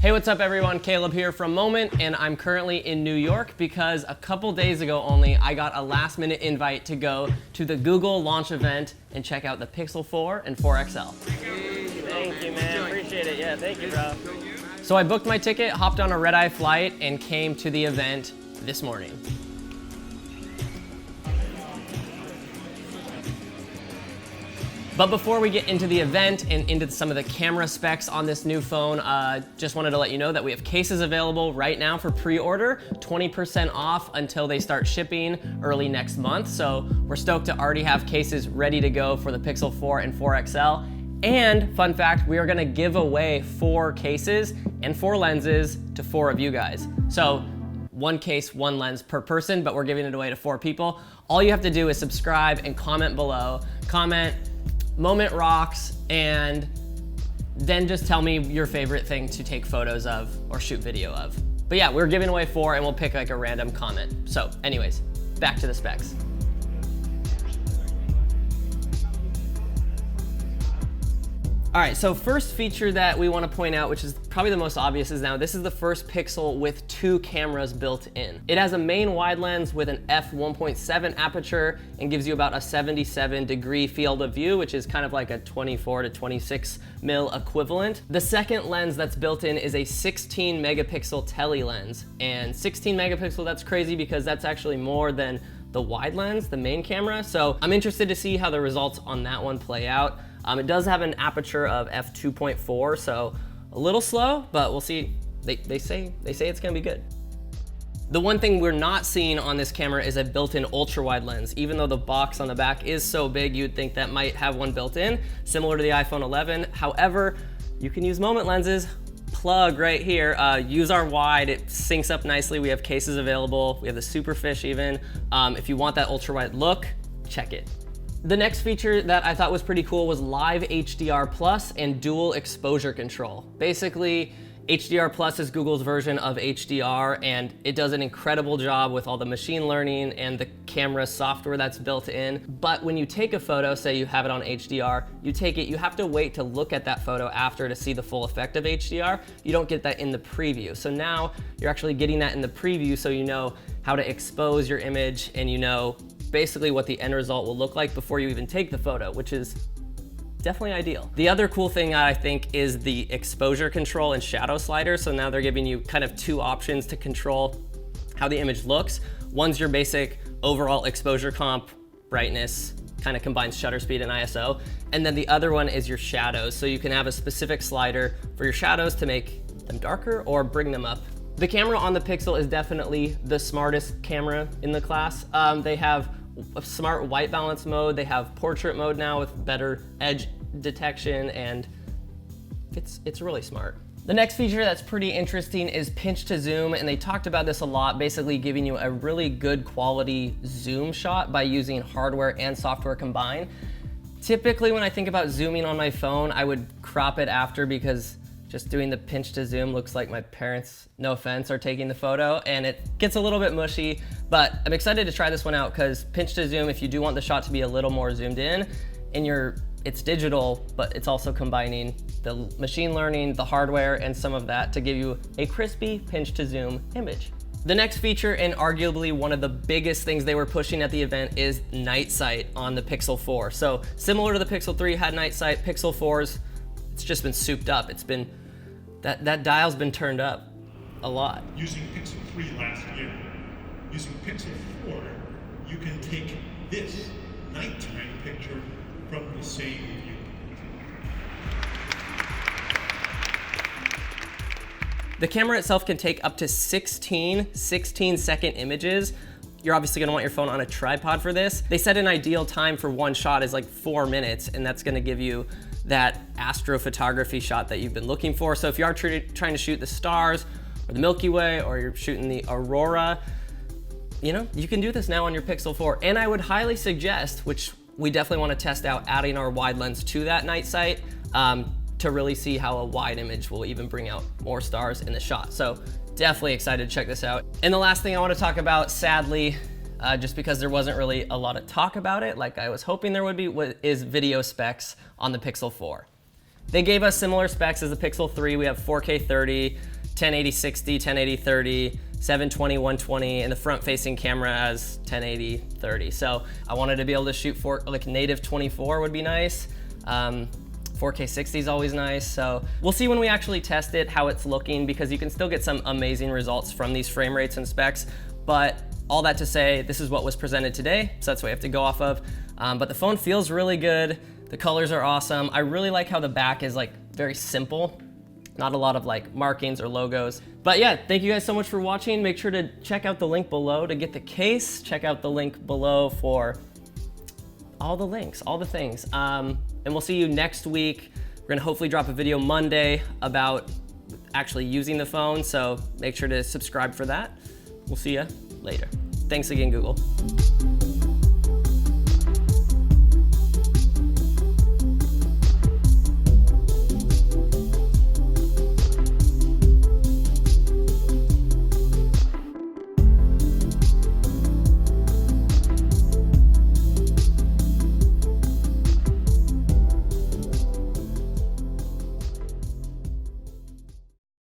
Hey, what's up everyone? Caleb here from Moment, and I'm currently in New York because a couple days ago only, I got a last minute invite to go to the Google launch event and check out the Pixel 4 and 4 XL. Thank you, man. Appreciate it. Yeah, thank you, bro. So I booked my ticket, hopped on a red-eye flight, and came to the event this morning. But before we get into the event and into some of the camera specs on this new phone, just wanted to let you know that we have cases available right now for pre-order, 20% off until they start shipping early next month. So we're stoked to already have cases ready to go for the Pixel 4 and 4 XL. And fun fact, we are gonna give away 4 cases and 4 lenses to 4 of you guys. So 1 case, 1 lens per person, but we're giving it away to 4 people. All you have to do is subscribe and comment below. Comment Moment rocks, and then just tell me your favorite thing to take photos of or shoot video of. But yeah, we're giving away 4 and we'll pick like a random comment. So anyways, back to the specs. All right, so first feature that we want to point out, which is probably the most obvious, is now this is the first Pixel with 2 cameras built in. It has a main wide lens with an f1.7 aperture and gives you about a 77-degree field of view, which is kind of like a 24 to 26 mil equivalent. The second lens that's built in is a 16 megapixel tele lens. And 16 megapixel, that's crazy because that's actually more than the wide lens, the main camera. So I'm interested to see how the results on that one play out. It does have an aperture of f2.4, so a little slow, but we'll see. They say it's gonna be good. The one thing we're not seeing on this camera is a built-in ultra-wide lens. Even though the box on the back is so big, you'd think that might have one built in, similar to the iPhone 11. However, you can use Moment lenses. Plug right here. Use our wide, it syncs up nicely. We have cases available. We have the Superfish even. If you want that ultra-wide look, check it. The next feature that I thought was pretty cool was live HDR plus and dual exposure control. Basically, HDR plus is Google's version of HDR, and it does an incredible job with all the machine learning and the camera software that's built in. But when you take a photo, say you have it on HDR, you take it, you have to wait to look at that photo after to see the full effect of HDR. You don't get that in the preview. So now you're actually getting that in the preview, so you know how to expose your image and you know basically what the end result will look like before you even take the photo, which is definitely ideal. The other cool thing I think is the exposure control and shadow slider. So now they're giving you kind of 2 options to control how the image looks. One's your basic overall exposure comp, brightness, kind of combines shutter speed and ISO. And then the other one is your shadows. So you can have a specific slider for your shadows to make them darker or bring them up. The camera on the Pixel is definitely the smartest camera in the class. They have a smart white balance mode. They have portrait mode now with better edge detection, and it's really smart. The next feature that's pretty interesting is pinch to zoom, and they talked about this a lot, basically giving you a really good quality zoom shot by using hardware and software combined. Typically when I think about zooming on my phone, I would crop it after because just doing the pinch to zoom looks like my parents, no offense, are taking the photo, and it gets a little bit mushy, but I'm excited to try this one out because pinch to zoom, if you do want the shot to be a little more zoomed in, and it's digital, but it's also combining the machine learning, the hardware, and some of that to give you a crispy pinch to zoom image. The next feature, and arguably one of the biggest things they were pushing at the event, is night sight on the Pixel 4. So similar to the Pixel 3 had night sight, Pixel 4's it's just been souped up. It's been, that dial's been turned up a lot. Using Pixel 3 last year, using Pixel 4, you can take this nighttime picture from the same view. The camera itself can take up to 16 16-second images. You're obviously gonna want your phone on a tripod for this. They said an ideal time for one shot is like 4 minutes, and that's gonna give you that astrophotography shot that you've been looking for. So if you are trying to shoot the stars or the Milky Way, or you're shooting the aurora, you know, you can do this now on your Pixel 4. And I would highly suggest, which we definitely want to test out, adding our wide lens to that night sight to really see how a wide image will even bring out more stars in the shot. So definitely excited to check this out. And the last thing I want to talk about, sadly, just because there wasn't really a lot of talk about it like I was hoping there would be, is video specs on the Pixel 4. They gave us similar specs as the Pixel 3. We have 4K 30, 1080 60, 1080 30, 720, 120, and the front-facing camera has 1080 30. So I wanted to be able to shoot for like native 24 would be nice. 4K 60 is always nice. So we'll see when we actually test it how it's looking, because you can still get some amazing results from these frame rates and specs. But all that to say, this is what was presented today, so that's what we have to go off of. But the phone feels really good. The colors are awesome. I really like how the back is like very simple. Not a lot of like markings or logos. But yeah, thank you guys so much for watching. Make sure to check out the link below to get the case. Check out the link below for all the links, all the things. And we'll see you next week. We're gonna hopefully drop a video Monday about actually using the phone, so make sure to subscribe for that. We'll see you later. Thanks again, Google.